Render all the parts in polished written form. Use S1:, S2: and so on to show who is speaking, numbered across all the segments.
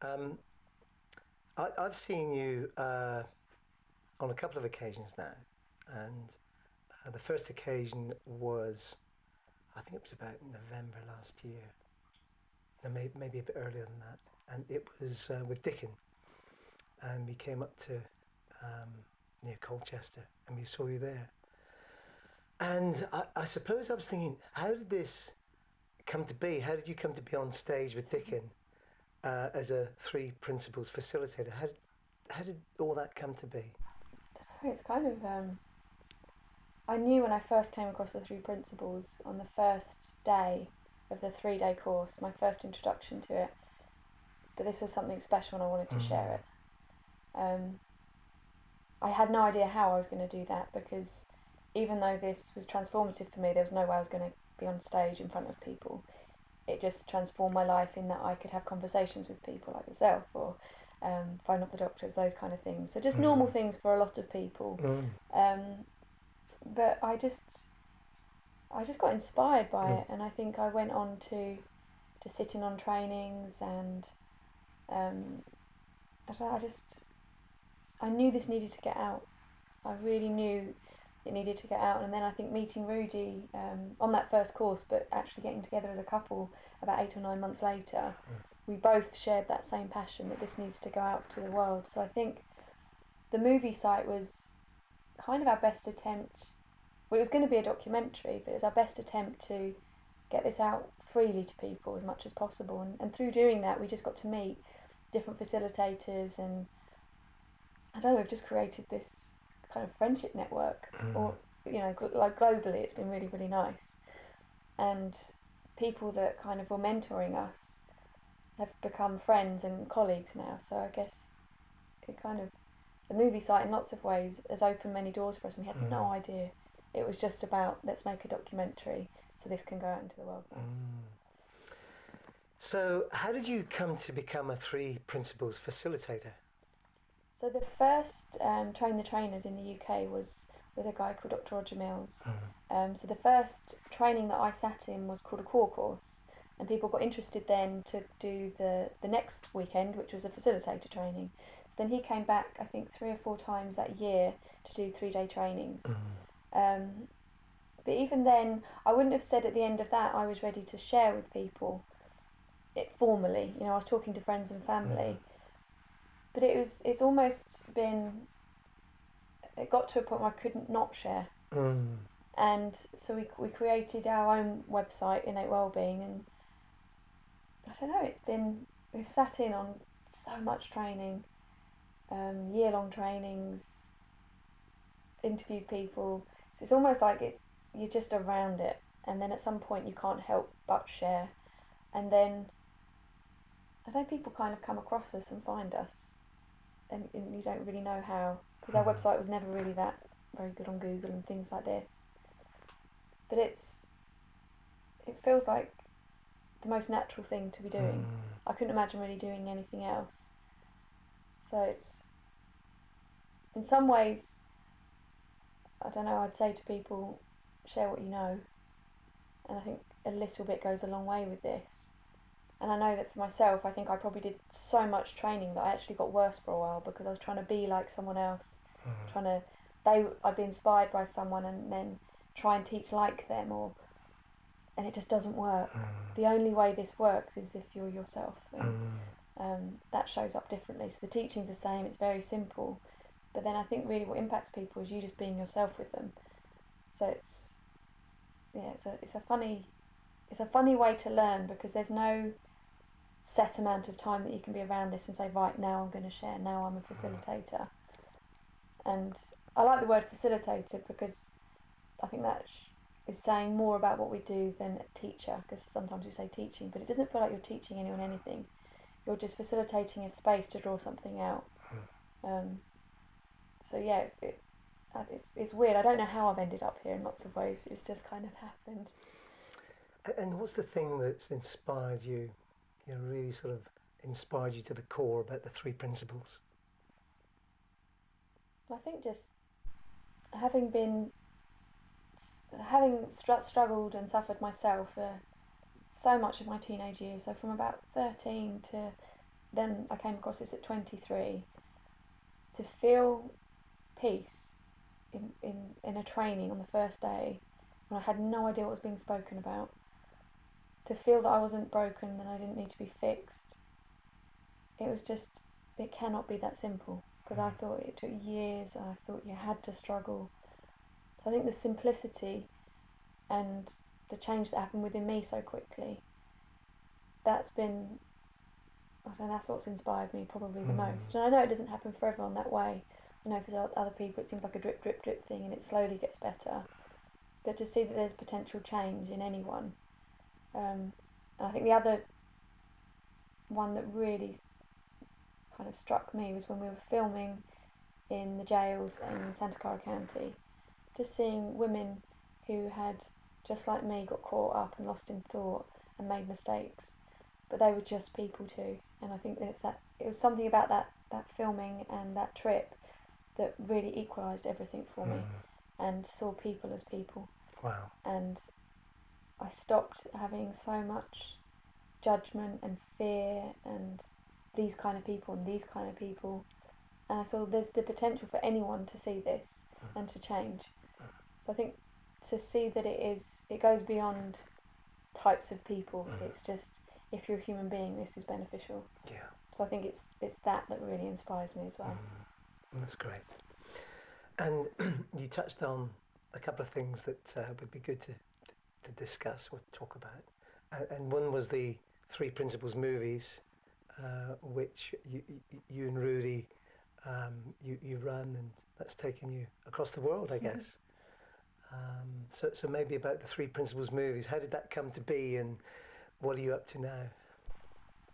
S1: Um, I've seen you on a couple of occasions now, and the first occasion was, I think it was about November last year, no, maybe a bit earlier than that, and it was with Dickon, and we came up to um, near Colchester, and we saw you there. And I suppose I was thinking, how did this come to be? How did you come to be on stage with Dickon as a three principles facilitator? How did all that come to be?
S2: It's kind of, I knew when I first came across the three principles on the first day of the 3-day course, my first introduction to it, that this was something special and I wanted to share it. I had no idea how I was going to do that, because even though this was transformative for me, there was no way I was going to be on stage in front of people. It just transformed my life in that I could have conversations with people like yourself, or phone up the doctors, those kind of things. So just normal things for a lot of people. But I just got inspired by it, and I think I went on to sit in on trainings, and I just I knew this needed to get out. I really knew it needed to get out. And then I think meeting Rudy on that first course, but actually getting together as a couple about 8 or 9 months later, we both shared that same passion that this needs to go out to the world. So I think the movie site was kind of our best attempt. Well, it was going to be a documentary, but it was our best attempt to get this out freely to people as much as possible. And through doing that, we just got to meet different facilitators, and I don't know, we've just created this kind of friendship network, or like globally, it's been really, really nice. And people that kind of were mentoring us have become friends and colleagues now. So I guess it kind of, the movie site in lots of ways has opened many doors for us, and we had no idea. It was just about, let's make a documentary so this can go out into the world.
S1: So how did you come to become a three principles facilitator?
S2: So the first Train the Trainers in the UK was with a guy called Dr. Roger Mills. So the first training that I sat in was called a core course, and people got interested then to do the next weekend, which was a facilitator training. So then he came back, I think 3 or 4 times that year to do 3-day trainings. But even then, I wouldn't have said at the end of that I was ready to share with people it formally. I was talking to friends and family. But it's almost been, it got to a point where I couldn't not share. And so we created our own website, Innate Wellbeing, and I don't know, we've sat in on so much training, year-long trainings, interviewed people. So it's almost like you're just around it, and then at some point you can't help but share. And then I know people kind of come across us and find us, and you don't really know how, because our website was never really that very good on Google and things like this. But it feels like the most natural thing to be doing. I couldn't imagine really doing anything else. So it's, in some ways, I don't know, I'd say to people, share what you know. And I think a little bit goes a long way with this. And I know that for myself, I think I probably did so much training that I actually got worse for a while, because I was trying to be like someone else, I'd be inspired by someone and then try and teach like them, and it just doesn't work. The only way this works is if you're yourself, and that shows up differently. So the teaching's the same, it's very simple, but then I think really what impacts people is you just being yourself with them. So it's a funny way to learn, because there's no set amount of time that you can be around this and say, right, now I'm going to share, now I'm a facilitator. And I like the word facilitator, because I think that is saying more about what we do than a teacher, because sometimes we say teaching, but it doesn't feel like you're teaching anyone anything. You're just facilitating a space to draw something out. So yeah, it's weird. I don't know how I've ended up here in lots of ways. It's just kind of happened.
S1: And what's the thing that's inspired you, really sort of inspired you to the core about the three principles?
S2: I think just having struggled and suffered myself for so much of my teenage years, so from about 13 to then I came across this at 23, to feel peace in a training on the first day when I had no idea what was being spoken about, to feel that I wasn't broken, that I didn't need to be fixed. It was just, it cannot be that simple, because I thought it took years and I thought you had to struggle. So I think the simplicity and the change that happened within me so quickly, that's been, I don't know, that's what's inspired me probably the most. And I know it doesn't happen for everyone that way. I know for other people it seems like a drip, drip, drip thing and it slowly gets better. But to see that there's potential change in anyone. And I think the other one that really kind of struck me was when we were filming in the jails in Santa Clara County. Just seeing women who had, just like me, got caught up and lost in thought and made mistakes. But they were just people too. And I think it was something about that filming and that trip that really equalised everything for me and saw people as people.
S1: Wow.
S2: And I stopped having so much judgment and fear and these kind of people and these kind of people. And I saw there's the potential for anyone to see this and to change. So I think to see that it goes beyond types of people. It's just, if you're a human being, this is beneficial.
S1: Yeah.
S2: So I think it's that really inspires me as well.
S1: That's great. And you touched on a couple of things that would be good to discuss or talk about. And one was the Three Principles movies, which you and Rudy, you run, and that's taken you across the world, I guess. So maybe about the Three Principles movies, how did that come to be and what are you up to now?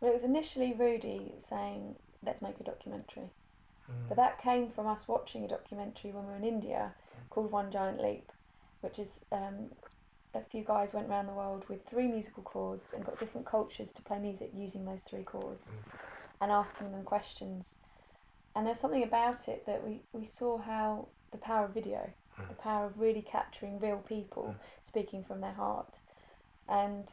S2: Well, it was initially Rudy saying, let's make a documentary. But that came from us watching a documentary when we were in India called One Giant Leap, which is a few guys went around the world with 3 musical chords and got different cultures to play music using those 3 chords and asking them questions. And there's something about it that we saw how the power of video, the power of really capturing real people speaking from their heart. And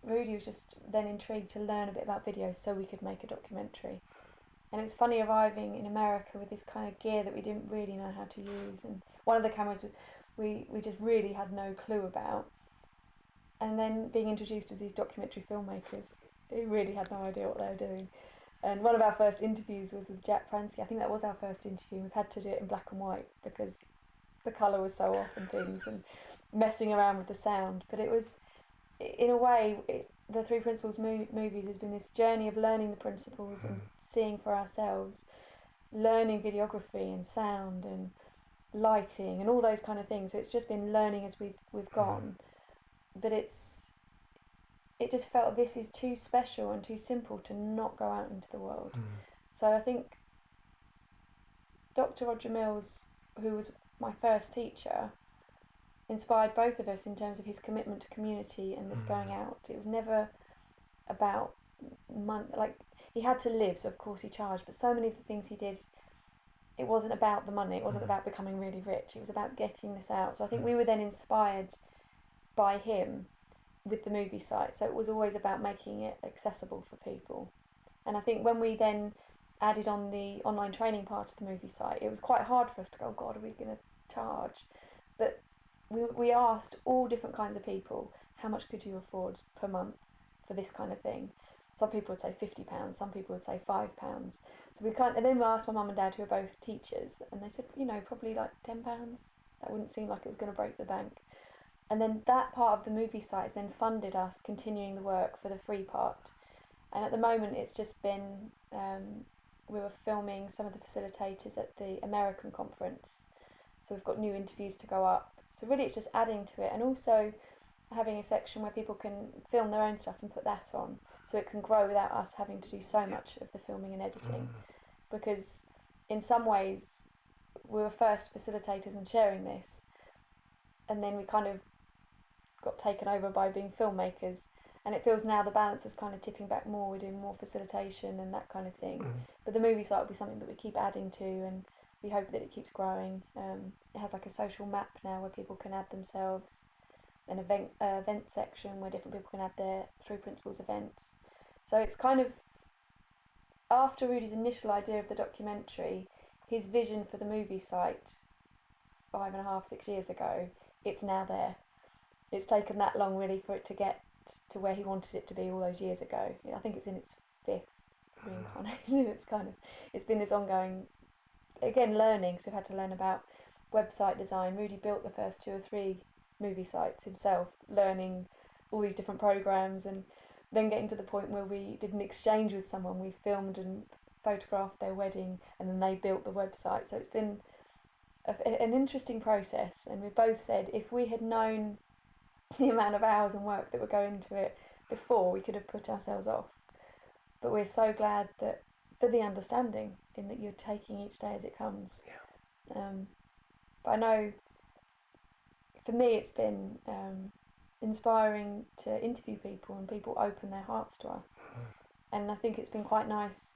S2: Rudy was just then intrigued to learn a bit about video so we could make a documentary. And it's funny arriving in America with this kind of gear that we didn't really know how to use. And one of the cameras we just really had no clue about. And then being introduced as these documentary filmmakers who really had no idea what they were doing. And one of our first interviews was with Jack Pransky. I think that was our first interview. We've had to do it in black and white because the colour was so off and things, and messing around with the sound. But it was, in a way, the Three Principles movies has been this journey of learning the principles and seeing for ourselves, learning videography and sound and lighting and all those kind of things. So it's just been learning as we've gone. But it just felt this is too special and too simple to not go out into the world. So I think Dr. Roger Mills, who was my first teacher, inspired both of us in terms of his commitment to community and this going out. It was never about money. Like, he had to live, so of course he charged, but so many of the things he did, it wasn't about the money, it wasn't about becoming really rich, it was about getting this out. So I think we were then inspired by him with the movie site, so it was always about making it accessible for people. And I think when we then added on the online training part of the movie site, it was quite hard for us to go, oh God, are we going to charge? But we asked all different kinds of people, how much could you afford per month for this kind of thing? Some people would say £50, some people would say £5. So we can't. And then we asked my mum and dad, who are both teachers, and they said, probably like £10. That wouldn't seem like it was going to break the bank. And then that part of the movie site then funded us continuing the work for the free part. And at the moment, it's just been, we were filming some of the facilitators at the American conference. So we've got new interviews to go up. So really it's just adding to it, and also having a section where people can film their own stuff and put that on, so it can grow without us having to do so much of the filming and editing. Because in some ways we were first facilitators and sharing this, and then we kind of got taken over by being filmmakers, and it feels now the balance is kind of tipping back more. We're doing more facilitation and that kind of thing. But the movie site will be something that we keep adding to, and we hope that it keeps growing. It has like a social map now where people can add themselves, an event section where different people can add their Three Principles events. So it's kind of after Rudy's initial idea of the documentary, his vision for the movie site 5.5, 6 years ago, it's now there. It's taken that long really for it to get to where he wanted it to be all those years ago. I think it's in its 5th reincarnation. It's been this ongoing, again, learning. So we've had to learn about website design. Rudy built the first 2 or 3 movie sites himself, learning all these different programs, and then getting to the point where we did an exchange with someone. We filmed and photographed their wedding, and then they built the website. So it's been an interesting process, and we both said if we had known the amount of hours and work that would go into it before, we could have put ourselves off. But we're so glad that for the understanding in that you're taking each day as it comes.
S1: Yeah.
S2: But I know for me it's been inspiring to interview people, and people open their hearts to us. And I think it's been quite nice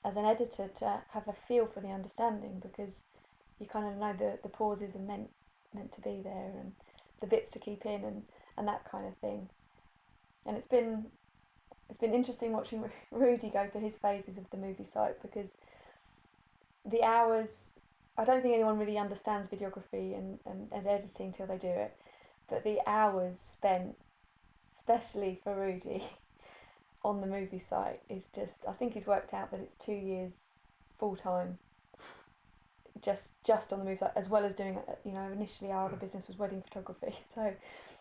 S2: as an editor to have a feel for the understanding, because you kind of know the pauses are meant to be there, and the bits to keep in, and that kind of thing. And it's been interesting watching Rudy go through his phases of the movie site, because the hours, I don't think anyone really understands videography and editing till they do it, but the hours spent, especially for Rudy, on the movie site is just, I think he's worked out that it's 2 years full time just on the movie site, as well as doing, initially our other business was wedding photography, so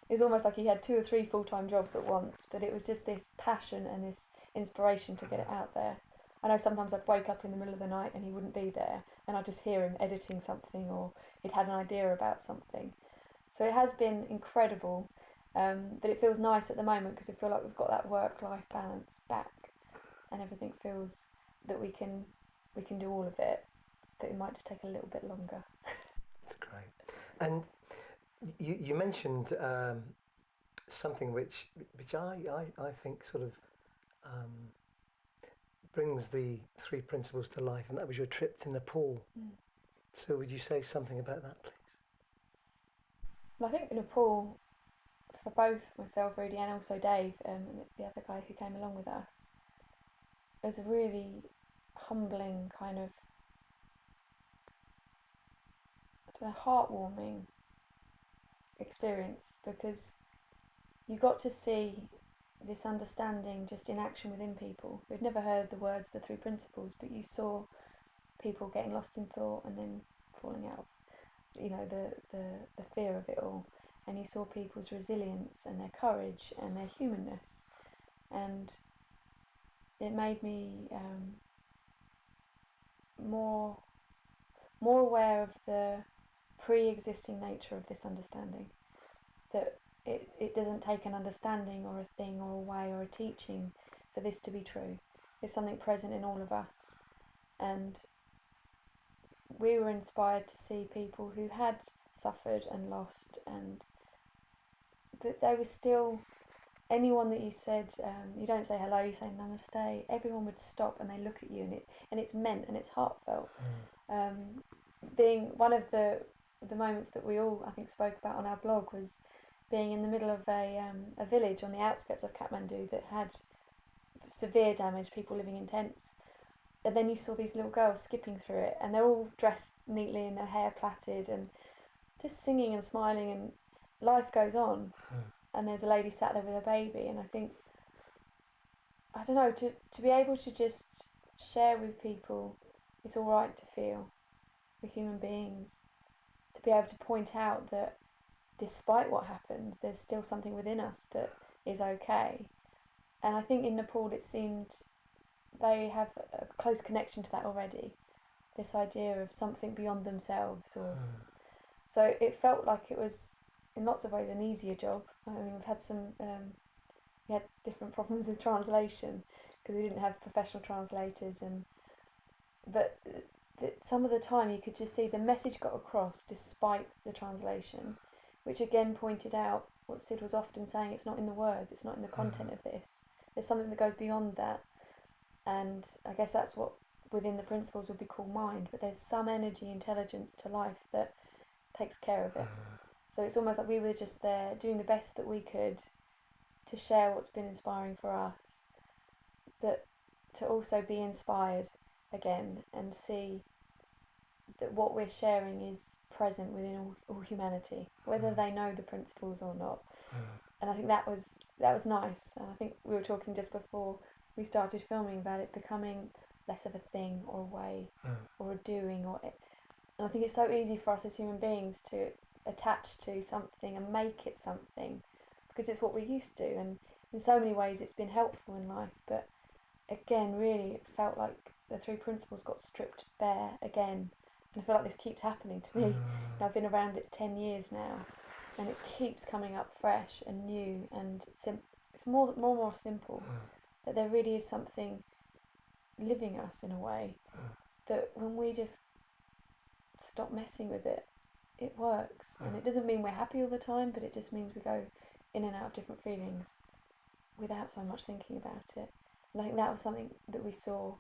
S2: it's almost like he had 2 or 3 full-time jobs at once. But it was just this passion and this inspiration to get it out there. I know sometimes I'd wake up in the middle of the night and he wouldn't be there, and I'd just hear him editing something, or he'd had an idea about something. So it has been incredible, but it feels nice at the moment because I feel like we've got that work-life balance back, and everything feels that we can do all of it, but it might just take a little bit longer.
S1: That's great. And you mentioned something which I think sort of brings the 3 principles to life, and that was your trip to Nepal. So would you say something about that, please?
S2: Well, I think Nepal, for both myself, Rudy, and also Dave, the other guy who came along with us, was a really humbling kind of, heartwarming experience, because you got to see this understanding just in action within people. We'd never heard the words, the 3 principles, but you saw people getting lost in thought and then falling out of, the fear of it all. And you saw people's resilience and their courage and their humanness. And it made me more aware of the pre-existing nature of this understanding, that it doesn't take an understanding or a thing or a way or a teaching for this to be true. It's something present in all of us, and we were inspired to see people who had suffered and lost, but they were still, anyone that you said, you don't say hello, you say namaste, everyone would stop and they look at you, and it's meant and it's heartfelt. Being one of the moments that we all, I think, spoke about on our blog was being in the middle of a village on the outskirts of Kathmandu that had severe damage, people living in tents, and then you saw these little girls skipping through it, and they're all dressed neatly in their hair plaited and just singing and smiling, and life goes on. And there's a lady sat there with her baby, and I think, I don't know, to be able to just share with people it's all right to feel, we're human beings, to be able to point out that despite what happens, there's still something within us that is okay. And I think in Nepal it seemed they have a close connection to that already, this idea of something beyond themselves. So it felt like it was in lots of ways an easier job. I mean, we've had we had different problems with translation because we didn't have professional translators, but some of the time you could just see the message got across despite the translation, which again pointed out what Sid was often saying, it's not in the words, it's not in the content of this, there's something that goes beyond that. And I guess that's what within the principles would be called mind, but there's some energy, intelligence to life that takes care of it. So it's almost like we were just there doing the best that we could to share what's been inspiring for us, but to also be inspired again and see that what we're sharing is present within all humanity, whether they know the principles or not. And I think that was nice. And I think we were talking just before we started filming about it becoming less of a thing or a way or a doing and I think it's so easy for us as human beings to attach to something and make it something because it's what we're used to, and in so many ways it's been helpful in life, but again really it felt like the three principles got stripped bare again, and I feel like this keeps happening to me. And I've been around it 10 years now, and it keeps coming up fresh and new, and it's more and more simple, that there really is something living us in a way, that when we just stop messing with it, it works. And it doesn't mean we're happy all the time, but it just means we go in and out of different feelings without so much thinking about it. And I think that was something that we saw,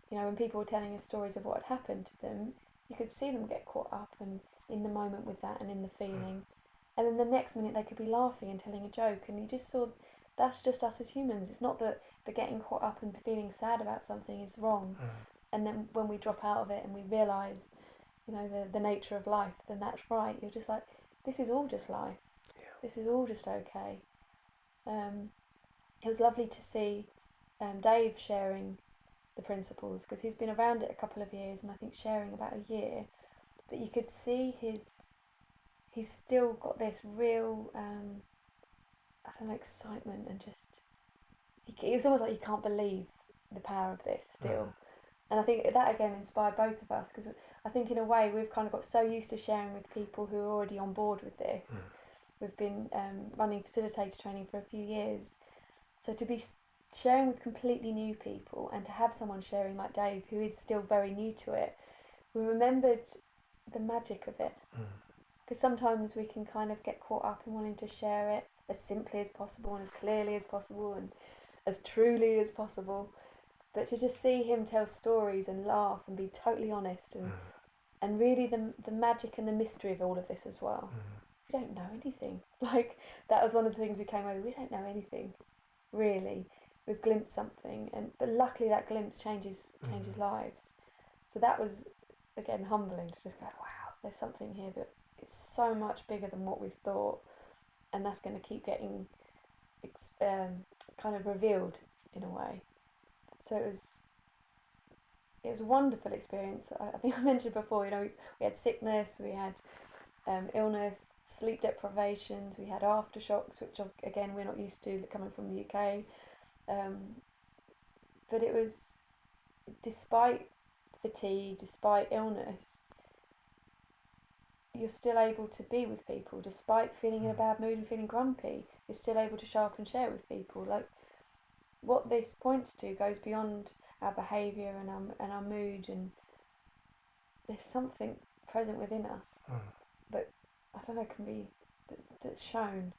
S2: when people were telling us stories of what had happened to them, you could see them get caught up and in the moment with that and in the feeling, and then the next minute they could be laughing and telling a joke, and you just saw that's just us as humans. It's not that the getting caught up and feeling sad about something is wrong, and then when we drop out of it and we realise the nature of life, then that's right. You're just like, this is all just life. This is all just okay. It was lovely to see Dave sharing the principles, because he's been around it a couple of years, and I think sharing about a year, but you could see he's still got this real excitement, and just it was almost like he can't believe the power of this still. And I think that again inspired both of us, because I think in a way we've kind of got so used to sharing with people who are already on board with this. We've been running facilitator training for a few years, so to be sharing with completely new people, and to have someone sharing like Dave, who is still very new to it, we remembered the magic of it. Because sometimes we can kind of get caught up in wanting to share it as simply as possible and as clearly as possible and as truly as possible. But to just see him tell stories and laugh and be totally honest, and really the magic and the mystery of all of this as well. We don't know anything. Like, that was one of the things we came over. We don't know anything, really. We've glimpsed something, but luckily that glimpse changes lives. So that was, again, humbling to just go, wow, there's something here that is so much bigger than what we've thought, and that's going to keep getting kind of revealed in a way. So it was a wonderful experience. I think I mentioned before, we had sickness, we had illness, sleep deprivations, we had aftershocks, which again we're not used to coming from the UK. But it was, despite fatigue, despite illness, you're still able to be with people. Despite feeling in a bad mood and feeling grumpy, you're still able to show up and share with people. Like, what this points to goes beyond our behaviour and our mood, and there's something present within us that, I don't know, can be that's shown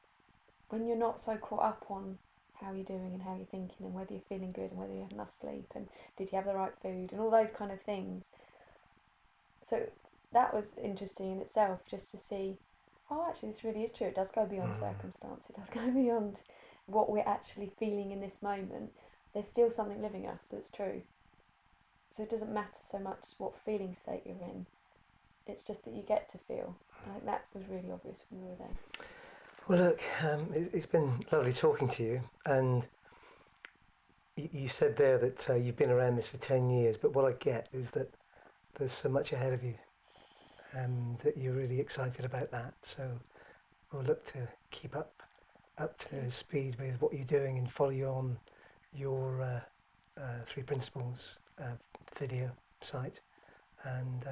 S2: when you're not so caught up on how you're doing and how you're thinking and whether you're feeling good and whether you had enough sleep and did you have the right food and all those kind of things. So that was interesting in itself, just to see, oh, actually this really is true. It does go beyond circumstance. It does go beyond what we're actually feeling in this moment. There's still something living us that's true. So it doesn't matter so much what feeling state you're in. It's just that you get to feel. I think that was really obvious when we were there.
S1: Well, look, it's been lovely talking to you, and you said there that you've been around this for 10 years, but what I get is that there's so much ahead of you, and that you're really excited about that. So we'll look to keep up to speed with what you're doing and follow you on your Three Principles video site, and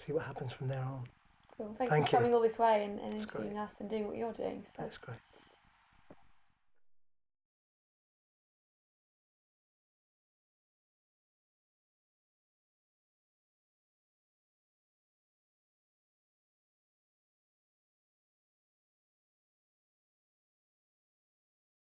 S1: see what happens from there on.
S2: Cool. Thanks for coming all this way and interviewing us and doing what you're doing. So.
S1: That's great.